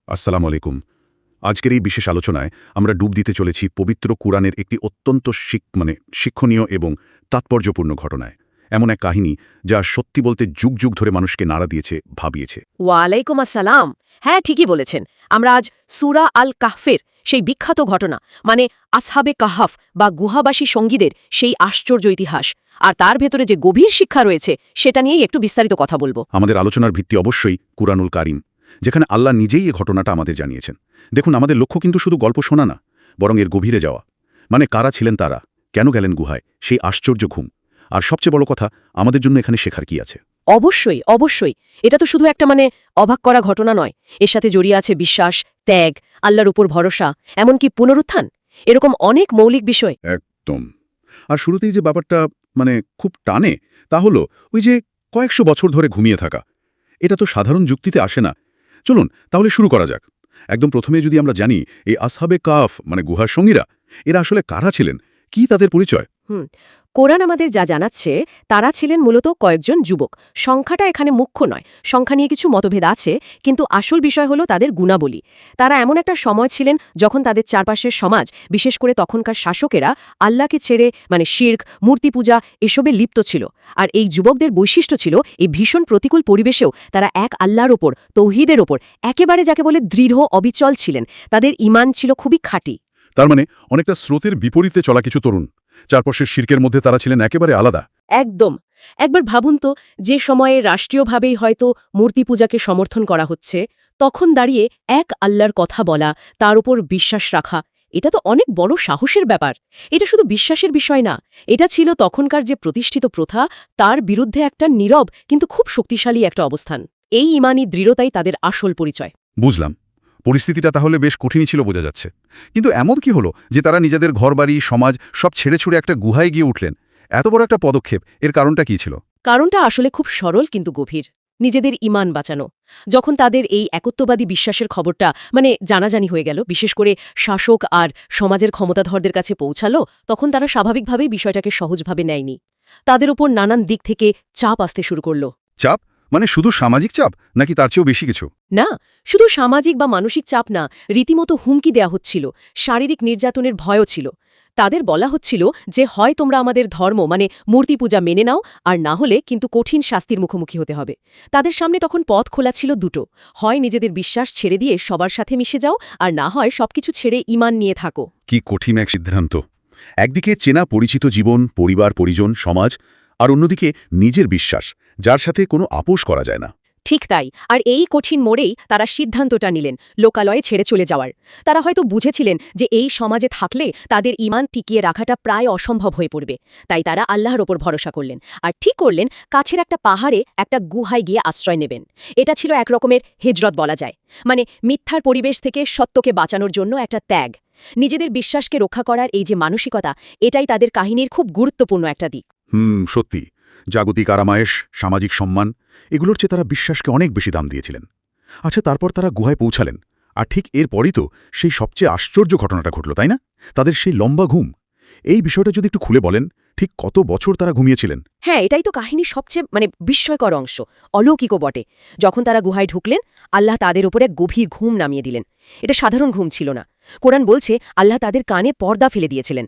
আসসালামু আলাইকুম। আজকের এই বিশেষ আলোচনায় আমরা ডুব দিতে চলেছি পবিত্র কুরআনের একটি অত্যন্ত শিক্ষণীয় এবং তাৎপর্যপূর্ণ ঘটনায়। এমন এক কাহিনী যা সত্যি বলতে যুগ যুগ ধরে মানুষকে নাড়া দিয়েছে, ভাবিয়েছে। ওয়ালাইকুম আসসালাম। হ্যাঁ, ঠিকই বলেছেন। আমরা আজ সূরা আল কাহফের সেই বিখ্যাত ঘটনা মানে আসহাবে কাহাফ বা গুহাবাসী সঙ্গীদের সেই আশ্চর্য ইতিহাস আর তার ভেতরে যে গভীর শিক্ষা রয়েছে সেটা নিয়েই একটু বিস্তারিত কথা বলবো। আমাদের আলোচনার ভিত্তি অবশ্যই কুরআনুল কারিম, যেখানে আল্লাহ নিজেই এই ঘটনাটা আমাদের জানিয়েছেন। দেখুন, আমাদের লক্ষ্য কিন্তু শুধু গল্প শোনা না, বরং এর গভীরে যাওয়া। মানে কারা ছিলেন তারা, কেন গেলেন গুহায়, সেই আশ্চর্য ঘুম। আর সবচেয়ে বড় কথা, আমাদের জন্য এখানে শেখার কি আছে। অবশ্যই অবশ্যই, এটা তো শুধু একটা অবাক করা ঘটনা নয়, এর সাথে জড়িয়ে আছে বিশ্বাস, ত্যাগ, আল্লাহর উপর ভরসা, এমনকি পুনরুত্থান, এরকম অনেক মৌলিক বিষয়। একদম। আর শুরুতেই যে ব্যাপারটা খুব টানে, তা হলো ওই যে কয়েকশো বছর ধরে ঘুমিয়ে থাকা। এটা তো সাধারণ যুক্তিতে আসে না। চলুন তাহলে শুরু করা যাক। একদম প্রথমে যদি আমরা জানি, এই আসহাবে কাফ গুহার সঙ্গীরা, এরা আসলে কারা ছিলেন, কি তাদের পরিচয়? কোরআন আমাদের যা জানাচ্ছে তারা ছিলেন মূলত কয়েকজন যুবক। সংখ্যাটা এখানে মুখ্য নয়, সংখ্যা নিয়ে কিছু মতভেদ আছে, কিন্তু আসল বিষয় হলো তাদের গুণাবলী। তারা এমন একটা সময় ছিলেন যখন তাদের চারপাশের সমাজ, বিশেষ করে তখনকার শাসকেরা, আল্লাহকে ছেড়ে শিরক, মূর্তি পূজা এসবে লিপ্ত ছিল। আর এই যুবকদের বৈশিষ্ট্য ছিল এই ভীষণ প্রতিকূল পরিবেশেও তারা এক আল্লাহর ওপর, তৌহিদের ওপর একেবারে যাকে বলে দৃঢ় অবিচল ছিলেন। তাদের ঈমান ছিল খুবই খাঁটি। তার অনেকটা স্রোতের বিপরীতে চলা কিছু তরুণ, চারপাশের শিরকের মধ্যে তারা ছিলেন একেবারে আলাদা। একদম। একবার ভাবুন তো, যে সময়ে রাষ্ট্রীয়ভাবেই হয়তো মূর্তি পূজাকে সমর্থন করা হচ্ছে, তখন দাঁড়িয়ে এক আল্লাহর কথা বলা, তার উপর বিশ্বাস রাখা, এটা তো অনেক বড় সাহসের ব্যাপার। এটা শুধু বিশ্বাসের বিষয় না, এটা ছিল তখনকার যে প্রতিষ্ঠিত প্রথা, তার বিরুদ্ধে একটা নীরব কিন্তু খুব শক্তিশালী একটা অবস্থান। এই ঈমানি দৃঢ়তাই তাদের আসল পরিচয়। বুঝলাম। পরিস্থিতিটা তাহলে বেশ কঠিনই ছিল বোঝা যাচ্ছে। কিন্তু এমন কি হলো যে তারা নিজেদের ঘরবাড়ি, সমাজ সব ছেড়ে ছুড়ে একটা গুহায় গিয়ে উঠলেন? এত বড় একটা পদক্ষেপ, এর কারণটা কি ছিল? কারণটা আসলে খুব সরল কিন্তু গভীর। নিজেদের ঈমান বাঁচানো। যখন তাদের এই একত্ববাদী বিশ্বাসের খবরটা জানাজানি হয়ে গেল, বিশেষ করে শাসক আর সমাজের ক্ষমতাধরদের কাছে পৌঁছালো, তখন তারা স্বাভাবিকভাবেই বিষয়টাকে সহজভাবে নেয়নি। তাদের উপর নানান দিক থেকে চাপ আসতে শুরু করল। চাপ? শুধু সামাজিক চাপ, নাকি তার চেয়েও বেশি কিছু? না, শুধু সামাজিক বা মানসিক চাপ না, রীতিমতো হুমকি দেয়া হচ্ছিল, শারীরিক নির্যাতনের ভয়ও ছিল। তাদের বলা হচ্ছিল যে হয় তোমরা আমাদের ধর্ম মূর্তি পূজা মেনে নাও, আর না হলে কিন্তু কঠিন শাস্তির মুখোমুখি হতে হবে। তাদের সামনে তখন পথ খোলা ছিল দুটো, হয় নিজেদের বিশ্বাস ছেড়ে দিয়ে সবার সাথে মিশে যাও, আর না হয় সবকিছু ছেড়ে ঈমান নিয়ে থাকো। কি কঠিন এক সিদ্ধান্ত! একদিকে চেনা পরিচিত জীবন, পরিবার পরিজন, সমাজ, আর অন্যদিকে নিজের বিশ্বাস, যার সাথে কোনো আপোষ করা যায় না। ঠিক তাই। আর এই কঠিন মোড়েই তারা সিদ্ধান্তটা নিলেন লোকালয়ে ছেড়ে চলে যাওয়ার। তারা হয়তো বুঝেছিলেন যে এই সমাজে থাকলে তাদের ঈমান টিকিয়ে রাখাটা প্রায় অসম্ভব হয়ে পড়বে। তাই তারা আল্লাহর ওপর ভরসা করলেন আর ঠিক করলেন কাছের একটা পাহাড়ে একটা গুহায় গিয়ে আশ্রয় নেবেন। এটা ছিল এক রকমের হিজরত বলা যায়। মিথ্যার পরিবেশ থেকে সত্যকে বাঁচানোর জন্য একটা ত্যাগ। নিজেদের বিশ্বাসকে রক্ষা করার এই যে মানসিকতা, এটাই তাদের কাহিনীর খুব গুরুত্বপূর্ণ একটা দিক। সত্যি। জাগতিক আরামায়েশ, সামাজিক সম্মান, এগুলোর চেয়ে তারা বিশ্বাসকে অনেক বেশি দাম দিয়েছিলেন। আচ্ছা, তারপর তারা গুহায় পৌঁছালেন, আর ঠিক এরপরই তো সেই সবচেয়ে আশ্চর্য ঘটনাটা ঘটল, তাই না? তাদের সেই লম্বা ঘুম। এই বিষয়টা যদি একটু খুলে বলেন, ঠিক কত বছর তারা ঘুমিয়েছিলেন? হ্যাঁ, এটাই তো কাহিনীর সবচেয়ে বিস্ময়কর অংশ, অলৌকিকও বটে। যখন তারা গুহায় ঢুকলেন, আল্লাহ তাদের উপর এক গভীর ঘুম নামিয়ে দিলেন। এটা সাধারণ ঘুম ছিল না। কোরআন বলছে আল্লাহ তাদের কানে পর্দা ফেলে দিয়েছিলেন।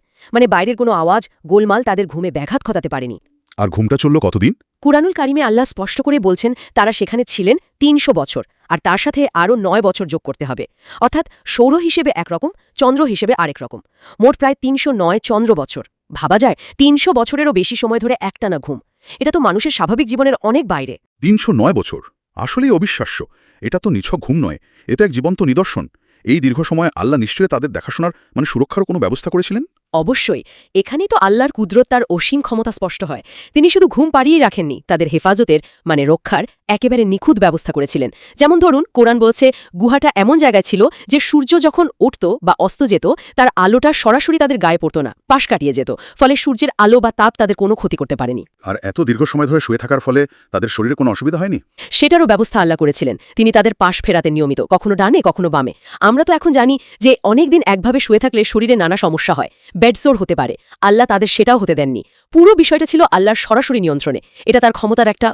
বাইরের কোনো আওয়াজ, গোলমাল তাদের ঘুমে ব্যাঘাত ঘটাতে পারেনি। আর ঘুমটা চলল কতদিন? কুরআনুল কারিমে আল্লাহ স্পষ্ট করে বলছেন তারা সেখানে ছিলেন ৩০০ বছর, আর তার সাথে আরও ৯ বছর যোগ করতে হবে। অর্থাৎ সৌর হিসেবে একরকম, চন্দ্র হিসেবে আরেক রকম। মোট প্রায় ৩০৯ চন্দ্র বছর। ভাবা যায় ৩০০ বছরেরও বেশি সময় ধরে একটানা ঘুম। এটা তো মানুষের স্বাভাবিক জীবনের অনেক বাইরে। ৩০৯ বছর, আসলেই অবিশ্বাস্য। এটা তো নিছক ঘুম নয়, এটা এক জীবন্ত নিদর্শন। এই দীর্ঘ সময় আল্লাহ নিশ্চয়ই তাদের দেখাশোনার সুরক্ষার কোনো ব্যবস্থা করেছিলেন। অবশ্যই। এখানেই তো আল্লাহর কুদরত, তার অসীম ক্ষমতা স্পষ্ট হয়। তিনি শুধু ঘুম পাড়িয়েই রাখেননি, তাদের হেফাজতের রক্ষার একেবারে নিখুঁত ব্যবস্থা করেছিলেন। যেমন ধরুন, কোরআন বলছে গুহাটা এমন জায়গায় ছিল যে সূর্য যখন উঠত বা অস্ত যেত, তার আলোটা সরাসরি তাদের গায়ে পড়ত না, পাশ কাটিয়ে যেত। ফলে সূর্যের আলো বা তাপ তাদের কোনো ক্ষতি করতে পারেনি। আর এত দীর্ঘ সময় ধরে শুয়ে থাকার ফলে তাদের শরীরে কোনো অসুবিধা হয়নি? সেটারও ব্যবস্থা আল্লাহ করেছিলেন। তিনি তাদের পাশ ফেরাতেন নিয়মিত, কখনো ডানে কখনো বামে। আমরা তো এখন জানি যে অনেকদিন একভাবে শুয়ে থাকলে শরীরে নানা সমস্যা হয়, বেডসোর হতে পারে। আল্লাহ তাদের সেটাও হতে দেননি। পুরো বিষয়টা ছিল আল্লাহর সরাসরি নিয়ন্ত্রণে। এটা তার ক্ষমতার একটা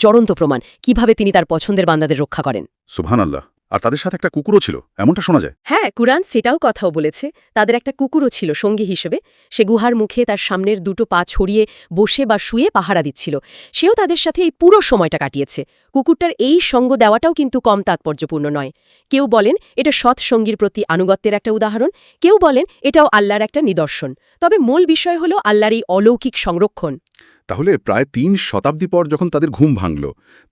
জ্বলন্ত প্রমাণ, কিভাবে তিনি তার পছন্দের বান্দাদের রক্ষা করেন। সুবহানাল্লাহ। আর তাদের সাথে একটা কুকুরও ছিল, এমনটা শোনা যায়। হ্যাঁ, কুরআন সেটাও কথাও বলেছে। তাদের একটা কুকুরও ছিল সঙ্গী হিসেবে। সে গুহার মুখে তার সামনের দুটো পা ছড়িয়ে বসে বা শুয়ে পাহারা দিচ্ছিল। সেও তাদের সাথে এই পুরো সময়টা কাটিয়েছে। কুকুরটার এই সঙ্গ দেওয়াটাও কিন্তু কম তাৎপর্যপূর্ণ নয়। কেউ বলেন এটা সৎ সঙ্গীর প্রতি আনুগত্যের একটা উদাহরণ, কেউ বলেন এটাও আল্লাহর একটা নিদর্শন। তবে মূল বিষয় হল আল্লাহর এই অলৌকিক সংরক্ষণ। তাহলে প্রায় 3 শতাব্দী পর যখন তাদের ঘুম ভাঙল,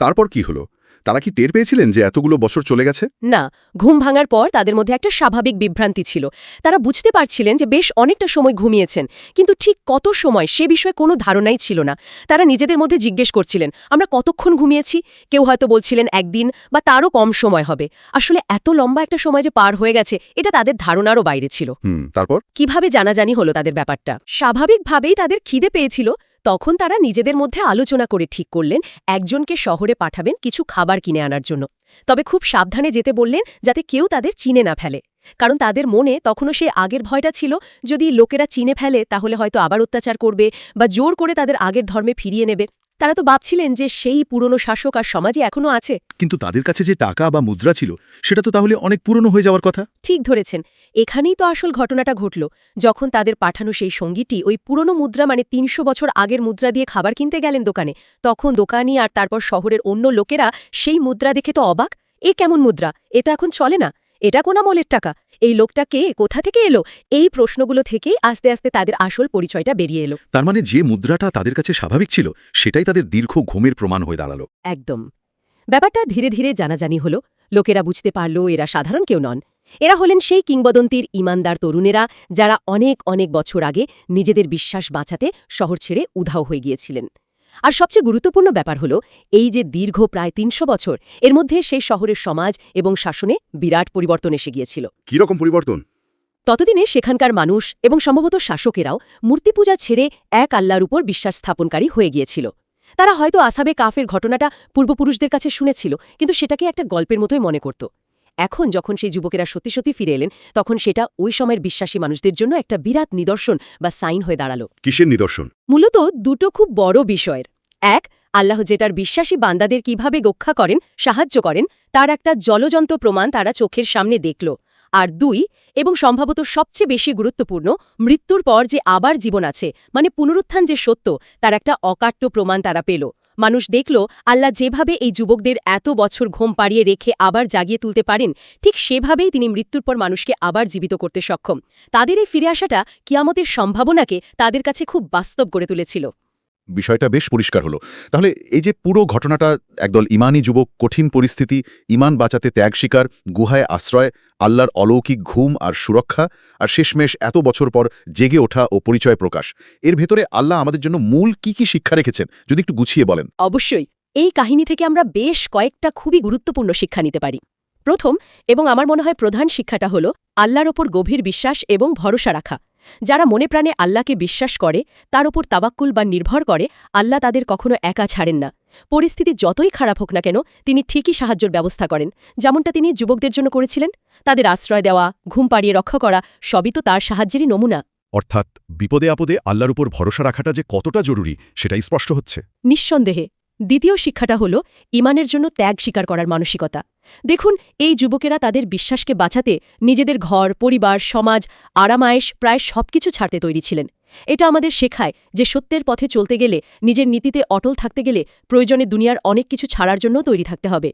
তারপর কি হলো? তারা কি টের পেয়েছিলেন যে এতগুলো বছর চলে গেছে? না, ঘুম ভাঙার পর তাদের মধ্যে একটা স্বাভাবিক বিভ্রান্তি ছিল। তারা বুঝতে পারছিলেন যে বেশ অনেকটা সময় ঘুমিয়েছেন, কিন্তু ঠিক কত সময় সে বিষয়ে কোনো ধারণাই ছিল না। তারা নিজেদের মধ্যে জিজ্ঞেস করছিলেন, আমরা কতক্ষণ ঘুমিয়েছি? কেউ হয়তো বলছিলেন একদিন বা তারও কম সময় হবে। আসলে এত লম্বা একটা সময় যে পার হয়ে গেছে, এটা তাদের ধারণারও বাইরে ছিল। তারপর কিভাবে জানাজানি হলো তাদের ব্যাপারটা? স্বাভাবিকভাবেই তাদের খিদে পেয়েছিল। তখন তারা নিজেদের মধ্যে আলোচনা করে ঠিক করলেন একজনকে শহরে পাঠাবেন কিছু খাবার কিনে আনার জন্য। তবে খুব সাবধানে যেতে বললেন যাতে কেউ তাদের চিনে না ফেলে। কারণ তাদের মনে তখনও সেই আগের ভয়টা ছিল, যদি লোকেরা চিনে ফেলে তাহলে হয়তো আবার অত্যাচার করবে বা জোর করে তাদের আগের ধর্মে ফিরিয়ে নেবে। তারা তো ভাবছিলেন যে সেই পুরনো শাসক আর সমাজই এখনও আছে। কিন্তু তাদের কাছে যে টাকা বা মুদ্রা ছিল সেটা তো তাহলে অনেক পুরনো হয়ে যাওয়ার কথা। ঠিক ধরেছেন, এখানেই তো আসল ঘটনাটা ঘটল। যখন তাদের পাঠানো সেই সঙ্গীটি ওই পুরনো মুদ্রা মানে ৩০০ বছর আগের মুদ্রা দিয়ে খাবার কিনতে গেলেন দোকানে, তখন দোকানি আর তারপর শহরের অন্য লোকেরা সেই মুদ্রা দেখে তো অবাক। এ কেমন মুদ্রা? এ তো এখন চলে না। এটা কোন আমলের টাকা? এই লোকটা কে? কোথা থেকে এলো? এই প্রশ্নগুলো থেকেই আস্তে আস্তে তাদের আসল পরিচয়টা বেরিয়ে এলো। তার মানে যে মুদ্রাটা তাদের কাছে স্বাভাবিক ছিল সেটাই তাদের দীর্ঘ ঘুমের প্রমাণ হয়ে দাঁড়ালো। একদম। ব্যাপারটা ধীরে ধীরে জানাজানি হল। লোকেরা বুঝতে পারল এরা সাধারণ কেউ নন। এরা হলেন সেই কিংবদন্তির ইমানদার তরুণেরা যারা অনেক অনেক বছর আগে নিজেদের বিশ্বাস বাঁচাতে শহর ছেড়ে উধাও হয়ে গিয়েছিলেন। আর সবচেয়ে গুরুত্বপূর্ণ ব্যাপার হল এই যে দীর্ঘ প্রায় ৩০০ বছর, এর মধ্যে সেই শহরের সমাজ এবং শাসনে বিরাট পরিবর্তন এসে গিয়েছিল। কিরকম পরিবর্তন? ততদিনে সেখানকার মানুষ এবং সম্ভবত শাসকেরাও মূর্তি পূজা ছেড়ে এক আল্লাহর উপর বিশ্বাস স্থাপনকারী হয়ে গিয়েছিল। তারা হয়তো আসহাবে কাফের ঘটনাটা পূর্বপুরুষদের কাছে শুনেছিল, কিন্তু সেটাকে একটা গল্পের মতোই মনে করত। এখন যখন সেই যুবকেরা সত্যি সত্যি ফিরে এলেন, তখন সেটা ওই সময়ের বিশ্বাসী মানুষদের জন্য একটা বিরাট নিদর্শন বা সাইন হয়ে দাঁড়ালো। কিসের নিদর্শন? মূলত দুটো খুব বড় বিষয়ের। এক, আল্লাহ যেটার বিশ্বাসী বান্দাদের কিভাবে রক্ষা করেন, সাহায্য করেন, তার একটা জ্বলজ্বন্ত প্রমাণ তারা চোখের সামনে দেখল। আর দুই, এবং সম্ভবত সবচেয়ে বেশি গুরুত্বপূর্ণ, মৃত্যুর পর যে আবার জীবন আছে, মানে পুনরুত্থান যে সত্য, তার একটা অকাট্য প্রমাণ তারা পেল। মানুষ দেখল আল্লাহ যেভাবে এই যুবকদের এত বছর ঘুম পাড়িয়ে রেখে আবার জাগিয়ে তুলতে পারেন, ঠিক সেভাবেই তিনি মৃত্যুর পর মানুষকে আবার জীবিত করতে সক্ষম। তাদের এই ফিরে আসাটা কিয়ামতের সম্ভাবনাকে তাদের কাছে খুব বাস্তব করে তুলেছিল। বিষয়টা বেশ পরিষ্কার হলো। তাহলে এই যে পুরো ঘটনাটা, একদল ইমানি যুবক, কঠিন পরিস্থিতি, ইমান বাঁচাতে ত্যাগ স্বীকার, গুহায় আশ্রয়, আল্লাহর অলৌকিক ঘুম আর সুরক্ষা, আর শেষমেশ এত বছর পর জেগে ওঠা ও পরিচয় প্রকাশ, এর ভেতরে আল্লাহ আমাদের জন্য মূল কি কি শিক্ষা রেখেছেন যদি একটু গুছিয়ে বলেন। অবশ্যই, এই কাহিনী থেকে আমরা বেশ কয়েকটা খুবই গুরুত্বপূর্ণ শিক্ষা নিতে পারি। প্রথম এবং আমার মনে হয় প্রধান শিক্ষাটা হল আল্লাহর ওপর গভীর বিশ্বাস এবং ভরসা রাখা। যারা মনে প্রাণে আল্লাহকে বিশ্বাস করে, তার ওপর তাওয়াক্কুল বা নির্ভর করে, আল্লাহ তাদের কখনো একা ছাড়েন না। পরিস্থিতি যতই খারাপ হোক না কেন, তিনি ঠিকই সাহায্যের ব্যবস্থা করেন, যেমনটা তিনি যুবকদের জন্য করেছিলেন। তাদের আশ্রয় দেওয়া, ঘুম পাড়িয়ে রক্ষা করা, সবই তো তার সাহায্যেরই নমুনা। অর্থাৎ বিপদে আপদে আল্লাহর উপর ভরসা রাখাটা যে কতটা জরুরি সেটাই স্পষ্ট হচ্ছে। নিঃসন্দেহে। দ্বিতীয় শিক্ষাটা হল ইমানের জন্য ত্যাগ স্বীকার করার মানসিকতা। দেখুন, এই যুবকেরা তাদের বিশ্বাসকে বাঁচাতে নিজেদের ঘর, পরিবার, সমাজ, আরামায়েশ প্রায় সবকিছু ছাড়তে তৈরি ছিলেন। এটা আমাদের শেখায় যে সত্যের পথে চলতে গেলে, নিজের নীতিতে অটল থাকতে গেলে প্রয়োজনে দুনিয়ার অনেক কিছু ছাড়ার জন্য তৈরি থাকতে হবে।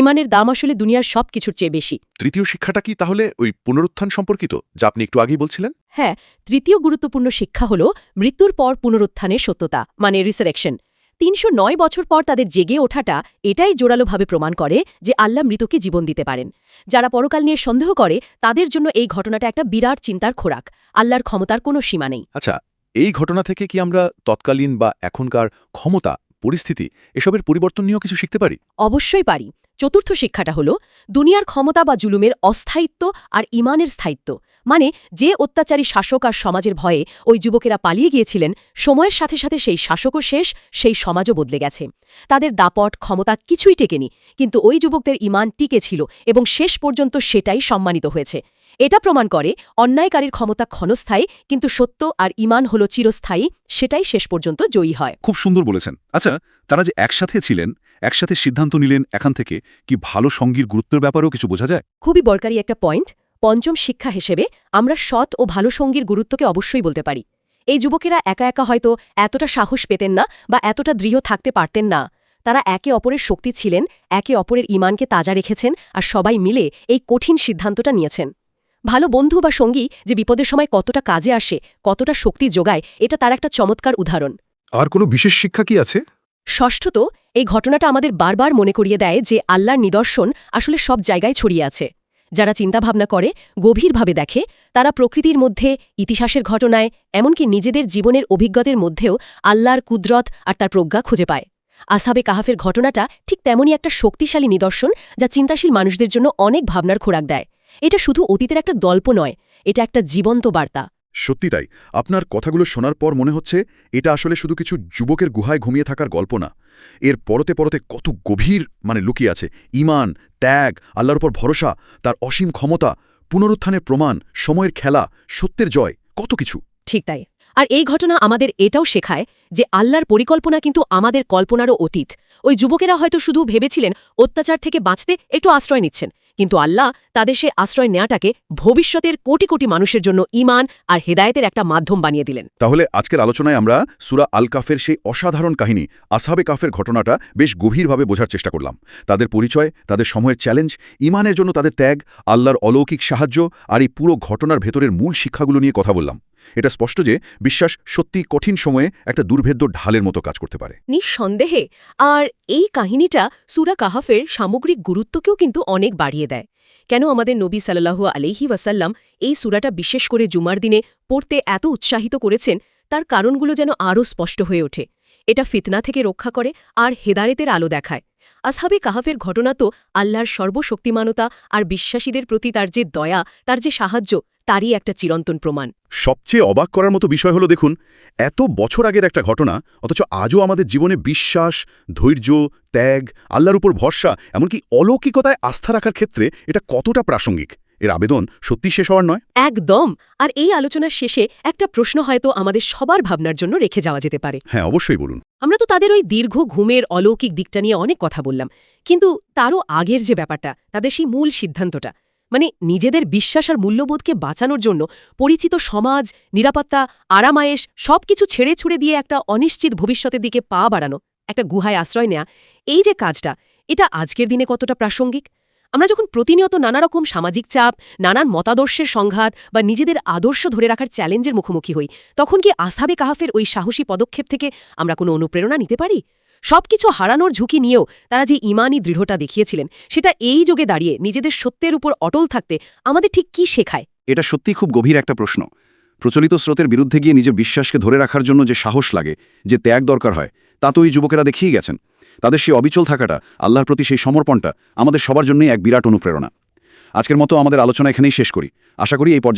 ইমানের দাম আসলে দুনিয়ার সব কিছুর চেয়ে বেশি। তৃতীয় শিক্ষাটা কি তাহলে ওই পুনরুত্থান সম্পর্কিত, যা আপনি একটু আগেই বলছিলেন? হ্যাঁ, তৃতীয় গুরুত্বপূর্ণ শিক্ষা হল মৃত্যুর পর পুনরুত্থানের সত্যতা, মানে রিসারেকশন। ৩০৯ বছর পর তাদের জেগে ওঠাটা এটাই জোরালোভাবে প্রমাণ করে যে আল্লাহ মৃতকে জীবন দিতে পারেন। যারা পরকাল নিয়ে সন্দেহ করে, তাদের জন্য এই ঘটনাটা একটা বিরাট চিন্তার খোরাক। আল্লাহর ক্ষমতার কোনো সীমা নেই। আচ্ছা, এই ঘটনা থেকে কি আমরা তৎকালীন বা এখনকার ক্ষমতা, পরিস্থিতি, এসবের পরিবর্তন নিয়েও কিছু শিখতে পারি? অবশ্যই পারি। চতুর্থ শিক্ষাটা হল দুনিয়ার ক্ষমতা বা জুলুমের অস্থায়িত্ব আর ইমানের স্থায়িত্ব। মানে যে অত্যাচারী শাসক আর সমাজের ভয়ে ওই যুবকেরা পালিয়ে গিয়েছিলেন, সময়ের সাথে সাথে সেই শাসকও শেষ, সেই সমাজও বদলে গেছে। তাদের দাপট, ক্ষমতা কিছুই টেকেনি, কিন্তু ওই যুবকদের ইমান টিকে ছিল এবং শেষ পর্যন্ত সেটাই সম্মানিত হয়েছে। এটা প্রমাণ করে অন্যায়কারীর ক্ষমতা ক্ষণস্থায়ী, কিন্তু সত্য আর ঈমান হল চিরস্থায়ী, সেটাই শেষ পর্যন্ত জয়ী হয়। খুব সুন্দর বলেছেন। আচ্ছা, তারা যে একসাথে ছিলেন, একসাথে সিদ্ধান্ত নিলেন, এখান থেকে কি ভালো সঙ্গীর গুরুত্বের ব্যাপারেও কিছু বোঝা যায়? খুবই দরকারি একটা পয়েন্ট। পঞ্চম শিক্ষা হিসেবে আমরা সৎ ও ভালো সঙ্গীর গুরুত্বকে অবশ্যই বলতে পারি। এই যুবকেরা একা একা হয়তো এতটা সাহস পেতেন না বা এতটা দৃঢ় থাকতে পারতেন না। তারা একে অপরের শক্তি ছিলেন, একে অপরের ঈমানকে তাজা রেখেছেন, আর সবাই মিলে এই কঠিন সিদ্ধান্তটা নিয়েছেন। ভালো বন্ধু বা সঙ্গী যে বিপদের সময় কতটা কাজে আসে, কতটা শক্তি যোগায়, এটা তার একটা চমৎকার উদাহরণ। আর কোনো বিশেষ শিক্ষা কি আছে? ষষ্ঠত, এই ঘটনাটা আমাদের বারবার মনে করিয়ে দেয় যে আল্লাহর নিদর্শন আসলে সব জায়গায় ছড়িয়ে আছে। যারা চিন্তাভাবনা করে, গভীরভাবে দেখে, তারা প্রকৃতির মধ্যে, ইতিহাসের ঘটনায়, এমনকি নিজেদের জীবনের অভিজ্ঞতার মধ্যেও আল্লাহর কুদরত আর তার প্রজ্ঞা খুঁজে পায়। আসহাবে কাহাফের ঘটনাটা ঠিক তেমনই একটা শক্তিশালী নিদর্শন, যা চিন্তাশীল মানুষদের জন্য অনেক ভাবনার খোরাক দেয়। এটা শুধু অতীতের একটা গল্প নয়, এটা একটা জীবন্ত বার্তা। সত্যি তাই। আপনার কথাগুলো শোনার পর মনে হচ্ছে এটা আসলে শুধু কিছু যুবকের গুহায় ঘুমিয়ে থাকার গল্প না, এর পরতে পরতে কত গভীর লুকিয়ে আছে ঈমান, ত্যাগ, আল্লাহর উপর ভরসা, তার অসীম ক্ষমতা, পুনরুত্থানের প্রমাণ, সময়ের খেলা, সত্যের জয়, কত কিছু। ঠিক তাই। আর এই ঘটনা আমাদের এটাও শেখায় যে আল্লাহর পরিকল্পনা কিন্তু আমাদের কল্পনারও অতীত। ওই যুবকেরা হয়তো শুধু ভেবেছিলেন অত্যাচার থেকে বাঁচতে একটু আশ্রয় নিচ্ছেন, কিন্তু আল্লাহ তাদের সে আশ্রয় নেওয়াটাকে ভবিষ্যতের কোটি কোটি মানুষের জন্য ঈমান আর হেদায়েতের একটা মাধ্যম বানিয়ে দিলেন। তাহলে আজকের আলোচনায় আমরা সূরা আল কাফের সেই অসাধারণ কাহিনী আসহাবে কাফের ঘটনাটা বেশ গভীরভাবে বোঝার চেষ্টা করলাম। তাদের পরিচয়, তাদের সময়ের চ্যালেঞ্জ, ঈমানের জন্য তাদের ত্যাগ, আল্লাহর অলৌকিক সাহায্য আর এই পুরো ঘটনার ভেতরের মূল শিক্ষাগুলো নিয়ে কথা বললাম। এটা স্পষ্ট যে বিশ্বাস সত্যি কঠিন সময়ে একটা দুর্ভেদ্য ঢালের মতো কাজ করতে পারে। নিঃসন্দেহে। আর এই কাহিনীটা সূরা কাহাফের সামগ্রিক গুরুত্বকেও কিন্তু অনেক বাড়িয়ে দেয়। কেন আমাদের নবী সাল্লাল্লাহু আলাইহি ওয়াসাল্লাম এই সূরাটা বিশেষ করে জুমার দিনে পড়তে এত উৎসাহিত করেছেন, তার কারণগুলো যেন আরও স্পষ্ট হয়ে ওঠে। এটা ফিতনা থেকে রক্ষা করে আর হেদায়েতের আলো দেখায়। আসহাবে কাহাফের ঘটনা তো আল্লাহর সর্বশক্তিমানতা আর বিশ্বাসীদের প্রতি তার যে দয়া, তার যে সাহায্য, তারই একটা চিরন্তন প্রমাণ। সবচেয়ে অবাক করার মতো বিষয় হলো, দেখুন, এত বছর আগের একটা ঘটনা, অথচ আজও আমাদের জীবনে বিশ্বাস, ধৈর্য, ত্যাগ, আল্লাহর উপর ভরসা, এমনকি অলৌকিকতায় আস্থা রাখার ক্ষেত্রে এটা কতটা প্রাসঙ্গিক। এর আবেদন সত্যি শেষ হওয়ার নয়। একদম। আর এই আলোচনার শেষে একটা প্রশ্ন হয়তো আমাদের সবার ভাবনার জন্য রেখে যাওয়া যেতে পারে। হ্যাঁ, অবশ্যই বলুন। আমরা তো তাদের ওই দীর্ঘ ঘুমের অলৌকিক দিকটা নিয়ে অনেক কথা বললাম, কিন্তু তারও আগের যে ব্যাপারটা, তাদের সেই মূল সিদ্ধান্তটা, নিজেদের বিশ্বাস আর মূল্যবোধকে বাঁচানোর জন্য পরিচিত সমাজ, নিরাপত্তা, আরামায়েশ সবকিছু ছেড়ে ছুড়ে দিয়ে একটা অনিশ্চিত ভবিষ্যতের দিকে পা বাড়ানো, একটা গুহায় আশ্রয় নেয়া, এই যে কাজটা, এটা আজকের দিনে কতটা প্রাসঙ্গিক? আমরা যখন প্রতিনিয়ত নানা রকম সামাজিক চাপ, নানান মতাদর্শের সংঘাত বা নিজেদের আদর্শ ধরে রাখার চ্যালেঞ্জের মুখোমুখি হই, তখন কি আসহাবে কাহাফের ওই সাহসী পদক্ষেপ থেকে আমরা কোনো অনুপ্রেরণা নিতে পারি? সবকিছু হারানোর ঝুঁকি নিয়েও তারা যে ঈমানি দৃঢ়তা দেখিয়েছিলেন, সেটা এই যুগে দাঁড়িয়ে নিজেদের সত্যের উপর অটল থাকতে আমাদের ঠিক কি শেখায়? এটা সত্যিই খুব গভীর একটা প্রশ্ন। প্রচলিত স্রোতের বিরুদ্ধে গিয়ে নিজের বিশ্বাসকে ধরে রাখার জন্য যে সাহস লাগে, যে ত্যাগ দরকার হয়, তা তো এই যুবকেরা দেখিয়ে গেছেন। তাদের সেই অবিচল থাকাটা, আল্লাহর প্রতি সেই সমর্পণটা আমাদের সবার জন্যই এক বিরাট অনুপ্রেরণা। আজকের মতো আমাদের আলোচনা এখানেই শেষ করি। আশা করি এই পর্যায়ে